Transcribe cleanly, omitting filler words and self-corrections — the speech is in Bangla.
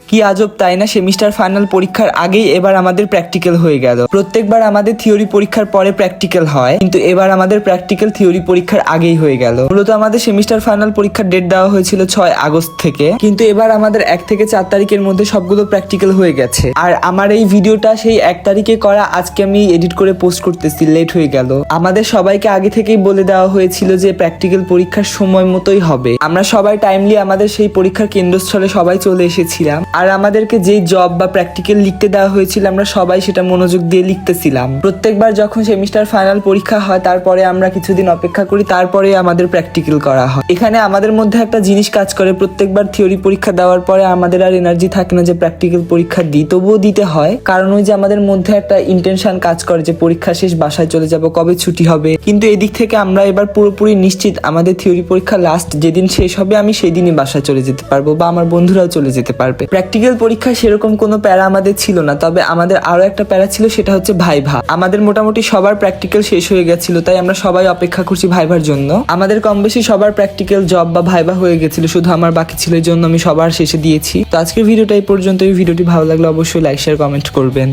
কি আজব তাই না, সেমিস্টার ফাইনাল পরীক্ষার আগেই এবার আমাদের প্র্যাকটিক্যাল হয়ে গেল। প্রত্যেকবার আমাদের থিওরি পরীক্ষার পরে প্র্যাকটিক্যাল হয়, কিন্তু এবার আমাদের প্র্যাকটিক্যাল থিওরি পরীক্ষার আগেই হয়ে গেল। মূলত আমাদের সেমিস্টার ফাইনাল পরীক্ষার ডেট দেওয়া হয়েছিল 6 আগস্ট থেকে, কিন্তু এবার আমাদের 1 থেকে 4 তারিখের মধ্যে সবগুলো প্র্যাকটিক্যাল হয়ে গেছে। আর আমার এই ভিডিওটা সেই 1 তারিখে করা, আজকে আমি এডিট করে পোস্ট করতেছি, লেট হয়ে গেল। আমাদের সবাইকে আগে থেকেই বলে দেওয়া হয়েছিল যে প্র্যাকটিক্যাল পরীক্ষার সময় মতোই হবে। আমরা সবাই টাইমলি আমাদের সেই পরীক্ষার কেন্দ্রস্থলে সবাই চলে এসেছিলাম। আর আমাদেরকে যেই জব বা প্র্যাকটিক্যাল লিখতে দেওয়া হয়েছিল, আমরা সবাই সেটা মনোযোগ দিয়ে লিখতেছিলাম। প্রত্যেকবার যখন সেমিস্টার ফাইনাল পরীক্ষা হয়, তারপরে আমরা কিছুদিন অপেক্ষা করি, তারপরে আমাদের প্র্যাকটিক্যাল করা হয়। এখানে আমাদের মধ্যে একটা জিনিস কাজ করে, প্রত্যেকবার থিওরি পরীক্ষা দেওয়ার পরে আমাদের আর এনার্জি থাকে না যে প্র্যাকটিক্যাল পরীক্ষা দিই, তবুও দিতে হয়। কারণ ওই যে আমাদের মধ্যে একটা ইন্টেনশন কাজ করে যে পরীক্ষা শেষ, বাসায় চলে যাব, কবে ছুটি হবে। কিন্তু এদিক থেকে আমরা এবার পুরোপুরি নিশ্চিত আমাদের থিওরি পরীক্ষা লাস্ট যেদিন শেষ হবে, আমি সেই দিনই বাসায় চলে যেতে পারবো, বা আমার বন্ধুরাও চলে যেতে পারবে। প্র্যাকটিক্যাল পরীক্ষা সেরকম কোনো প্যারা আমাদের ছিল না, তবে আমাদের আরো একটা প্যারা ছিল, সেটা হচ্ছে ভাইভা। আমাদের মোটামুটি সবার প্র্যাকটিক্যাল শেষ হয়ে গেছিল, তাই আমরা সবাই অপেক্ষা করছি ভাইভার জন্য। আমাদের কম বেশি সবার প্র্যাকটিক্যাল জব বা ভাইভা হয়ে গেছিল, শুধু আমার বাকি ছিল, এই জন্য আমি সবার শেষে দিয়েছি। তো আজকের ভিডিওটা এই পর্যন্ত। এই ভিডিওটি ভালো লাগলে অবশ্যই লাইক শেয়ার কমেন্ট করবেন।